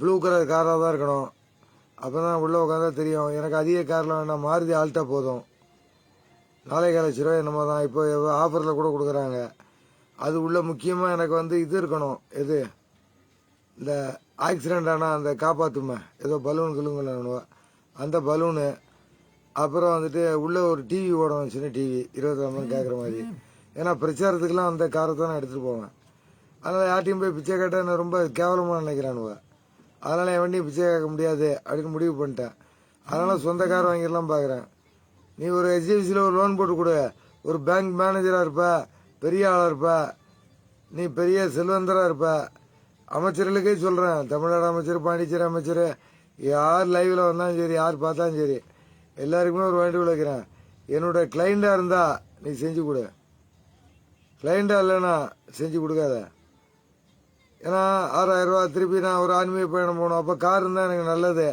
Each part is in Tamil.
ப்ளூ கலர் காராக தான் இருக்கணும். அப்போ தான் உள்ளே உட்காந்தா தெரியும். எனக்கு அதிக காரில் வேண்டாம், மாருதி ஆல்ட்டா போதும். 4,00,000 என்னமோ தான் இப்போ ஆஃபரில் கூட கொடுக்குறாங்க. அது உள்ள முக்கியமாக எனக்கு வந்து இது இருக்கணும். எது இந்த ஆக்சிடென்ட் ஆனால் அந்த காப்பாற்றுமே ஏதோ பலூன் கிளுங்கணும், அந்த பலூனு. அப்புறம் வந்துட்டு உள்ளே ஒரு டிவி ஓடணும், சின்ன டிவி 24 மணி கேட்குற மாதிரி. ஏன்னா பிரச்சாரத்துக்கெல்லாம் அந்த காரை தான் நான் எடுத்துகிட்டு போவேன். அதனால் யார்ட்டையும் போய் பிச்சை கேட்டால் நான் ரொம்ப கேவலமாக நினைக்கிறானுவ. அதனால் என் வண்டியும் பிச்சை கேட்க முடியாது அப்படின்னு முடிவு பண்ணிட்டேன். அதனால் சொந்த கார் வாங்கிடலாம் பார்க்குறேன். நீ ஒரு HDFCயில் ஒரு லோன் போட்டு கொடு, ஒரு பேங்க் மேனேஜராக இருப்ப, பெரிய ஆளாக இருப்ப, நீ பெரிய செல்வந்தராக இருப்ப. அமைச்சர்களுக்கே சொல்கிறேன், தமிழ்நாடு அமைச்சர், பாண்டிச்சேரி அமைச்சர், யார் லைவில் வந்தாலும் சரி, யார் பார்த்தாலும் சரி, எல்லாருக்குமே ஒரு வேண்டுகோள் வைக்கிறேன். என்னோட கிளைண்டாக இருந்தால் நீ செஞ்சு கொடு, கிளைண்டாக இல்லைன்னா செஞ்சு கொடுக்காத. ஏன்னா 6,000 ரூபா திருப்பி நான் ஒரு ஆன்மீக பயணம் போகணும். அப்போ கார் இருந்தால் எனக்கு நல்லது.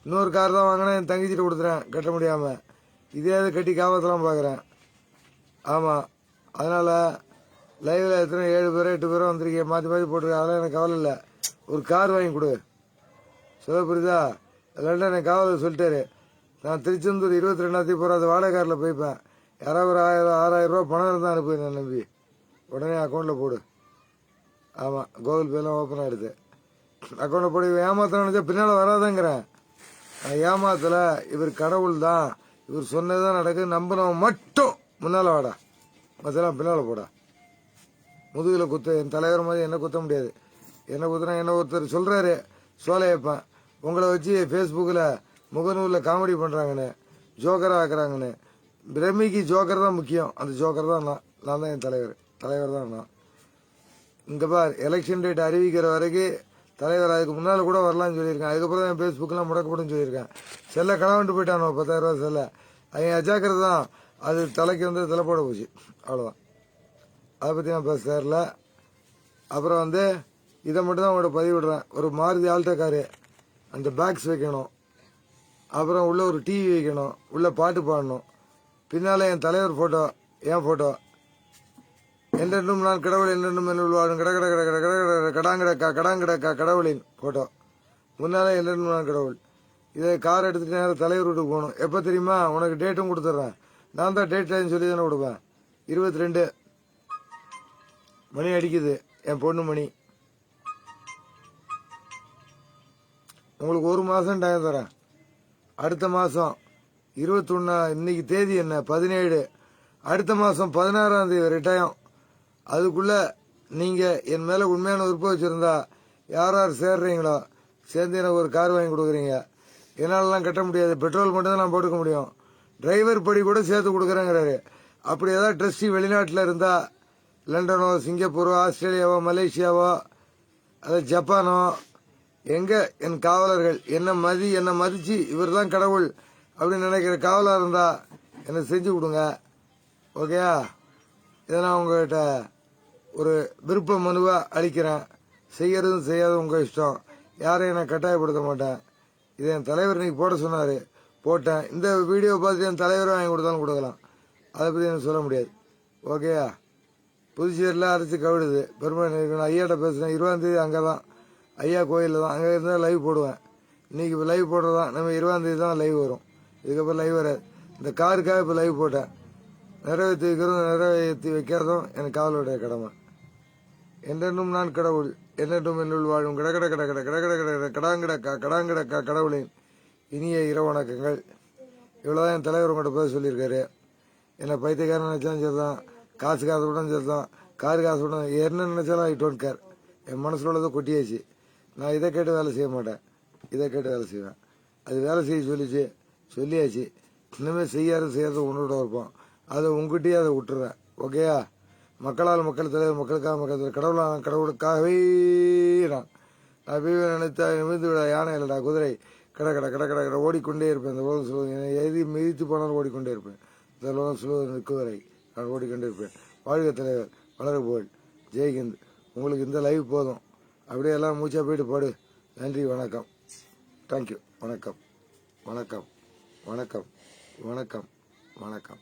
இன்னொரு கார் தான் வாங்கினா என் தங்கச்சிட்டு கொடுத்துறேன் கட்ட முடியாமல். இதே கட்டி காப்பாற்றலாம் பார்க்குறேன். ஆமாம், அதனால் லைவில் எத்தனை 7 பேரோ 8 பேரோ வந்திருக்கேன், மாற்றி மாற்றி போட்டிருக்கேன். அதெல்லாம் எனக்கு கவலை இல்லை. ஒரு கார் வாங்கி கொடு. சொல்ல புரியுதா? இல்லாட்டா எனக்கு கவலை சொல்லிட்டாரு. நான் திருச்செந்தூர் 22ஆம் போகிற வாடகை காரில் போய்ப்பேன். யாராவது ஒரு 6,000 ரூபா பணம் இருந்தால் அனுப்பி நான் நம்பி உடனே அக்கௌண்ட்டில் போடு. ஆமாம், கூகுள் பேலாம் ஓப்பன் ஆகிடுது. அக்கௌண்ட்டில் போடு. ஏமாத்த நினச்சா பின்னால் வராதுங்கிறேன். நான் ஏமாத்தலை. இவர் கடவுள் தான், இவர் சொன்னதுதான் நடக்குது. நம்பினவன் மட்டும் முன்னால் வாடா, மற்றெல்லாம் பின்னால் போடா. முதுகில் குத்த, என் தலைவர் மாதிரி என்ன குத்த முடியாது. என்ன குத்துனா என்ன ஒருத்தர் சொல்கிறாரு, சோலையப்பன் உங்களை வச்சு ஃபேஸ்புக்கில் முகநூலில் காமெடி பண்ணுறாங்கன்னு, ஜோக்கராக ஆக்குறாங்கன்னு. பிரமிக்கு ஜோக்கர் தான் முக்கியம். அந்த ஜோக்கர் தான் நான் தான் என் தலைவர் தான் நான். இங்கே பார், எலெக்ஷன் டேட் அறிவிக்கிற வரைக்கும் தலைவர் அதுக்கு முன்னால் கூட வரலான்னு சொல்லியிருக்கேன். அதுக்கப்புறம் தான் என் ஃபேஸ்புக்கெலாம் முடக்கப்படும் சொல்லியிருக்கேன். செல்லை களவாண்டு போயிட்டானோ 10,000 ரூபா செல்லை. அவங்க அஜாக்கிரதை தான், அது தலைக்கு வந்து தலை போட போச்சு. அவ்வளோதான். அதை பற்றி நான் பேச தேரல. அப்புறம் வந்து இதை மட்டும் தான் உங்கள்கிட்ட பதிவிடுறேன். ஒரு மாருதி ஆல்டோ காரு, அந்த பேக்ஸ் வைக்கணும். அப்புறம் உள்ள ஒரு டிவி வைக்கணும், உள்ள பாட்டு பாடணும். பின்னால் என் தலைவர் ஃபோட்டோ, என் ஃபோட்டோ. என்றென்றும் நான் கடவுள், என்றென்றும் என்ன வாழும் கட கட கட கட கட கடாங்கடக்கா கடாங்கடக்கா கடவுளின் ஃபோட்டோ. முன்னாலே என்றென்றும் நான் கடவுள். இதை கார் எடுத்துட்டு நேரம் தலைவர் வீட்டுக்கு போகணும். எப்போ தெரியுமா? உனக்கு டேட்டும் கொடுத்துட்றேன். நான் தான் டேட் டைம் சொல்லி தானே கொடுப்பேன். 22 மணி அடிக்குது, என் பொண்ணு மணி. உங்களுக்கு 1 மாதம் டைம் தரேன். அடுத்த மாதம் 21, இன்னைக்கு தேதி என்ன 17, அடுத்த மாதம் 16ஆம் தேதி ரிட்டையம். அதுக்குள்ள நீங்கள் என் மேலே உண்மையான விருப்பம் வச்சுருந்தா யார் யார் சேர்றீங்களோ சேர்ந்து எனக்கு ஒரு கார் வாங்கி கொடுக்குறீங்க. என்னாலலாம் கட்ட முடியாது, பெட்ரோல் மட்டும் தான் நான் போட்டுக்க முடியும். டிரைவர் படி கூட சேர்த்து கொடுக்குறேங்கிறாரு. அப்படி ஏதாவது ட்ரஸ்டி வெளிநாட்டில் இருந்தால், லண்டனோ சிங்கப்பூரோ ஆஸ்திரேலியாவோ மலேசியாவோ அது ஜப்பானோ, எங்கே என் காவலர்கள் என்னை மதித்து இவர் தான் கடவுள் அப்படின்னு நினைக்கிற காவலாக இருந்தால் என்னை செஞ்சு கொடுங்க. ஓகேயா? இதை நான் உங்கள்கிட்ட ஒரு விருப்ப மனுவாக அளிக்கிறேன். செய்யறதும் செய்யாத உங்கள் இஷ்டம். யாரையும் நான் கட்டாயப்படுத்த மாட்டேன். இதை என் தலைவர் இன்னைக்கு போட சொன்னார், போட்டேன். இந்த வீடியோ பார்த்து என் தலைவரை வாங்கி கொடுத்தாலும் கொடுக்கலாம். அதை பற்றி எனக்கு சொல்ல முடியாது. ஓகேயா? புதுச்சேரியில் அரைச்சி கவிடுது, பெருமை இருக்கணும். ஐயாட்ட பேசுகிறேன் 20ஆம் தேதி அங்கே தான், ஐயா கோயிலில் தான். அங்கே இருந்தால் லைவ் போடுவேன். இன்றைக்கி லைவ் போடுறதான். நம்ம 20ஆம் தேதி தான் லைவ் வரும். இதுக்கப்புறம் லைவ் வராது. இந்த காருக்காக இப்போ லைவ் போட்டேன். நிறைவேற்றி வைக்கிறதும் எனக்கு காவலுடைய கடமை. என்றென்றும் நான் கடவுள், என்றென்றும் என்னுள் வாழும் கடகட கட கட கடகட கட கடாங்கடக்கா கடாங்கடக்கா கடவுளின் இனிய இரவு வணக்கங்கள். இவ்வளோதான் என் தலைவர் உங்கள்கிட்ட பேச சொல்லியிருக்காரு. என்னை பைத்தியக்காரன் நினச்சாலும் சரி தான், காசு உடனே சரி தான், காரு காசு உடனே என்ன நினைச்சாலும் ஐ டோன்ட் கேர். என் மனசில் உள்ளதை கொட்டியாச்சு. நான் இதை கேட்டு வேலை செய்ய மாட்டேன், இதை கேட்டு வேலை செய்வேன். அது வேலை செய்ய சொல்லியாச்சு. இனிமேல் செய்யாத உன்னோட இருப்போம். அதை உங்ககிட்டயே அதை விட்டுறேன். ஓகேயா? மக்களால் மக்கள் தலைவர், மக்களுக்காக மக்கள் தலைவர், கடவுளான கடவுளுக்காகவே நான் நினைத்தா நிமிர்ந்து விட யானை இல்லடா குதிரை, கட கட கட கட கட ஓடிக்கொண்டே இருப்பேன். இந்த உலகம் சொல்லுவது எது மிதித்து போனாலும் ஓடிக்கொண்டே இருப்பேன். இந்த உலகம் சொல்லுவது குதிரை, நான் ஓடிக்கொண்டே இருப்பேன். வாழ்க தலைவர், வளர புகழ், ஜெய்ஹிந்த். உங்களுக்கு இந்த லைவ் போதும். அப்படியே எல்லாம் மூச்சா போயிட்டு பாடு. நன்றி, வணக்கம், தேங்க்யூ, வணக்கம், வணக்கம், வணக்கம், வணக்கம், வணக்கம்.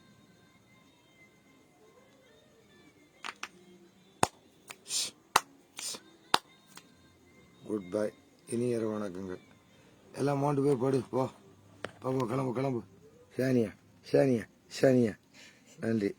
Goodbye. இனி இரவு வணக்கங்கள். எல்லாம் மோண்டு போய் படு போ. கிளம்பு கிளம்பு. சேனியா. நன்றி.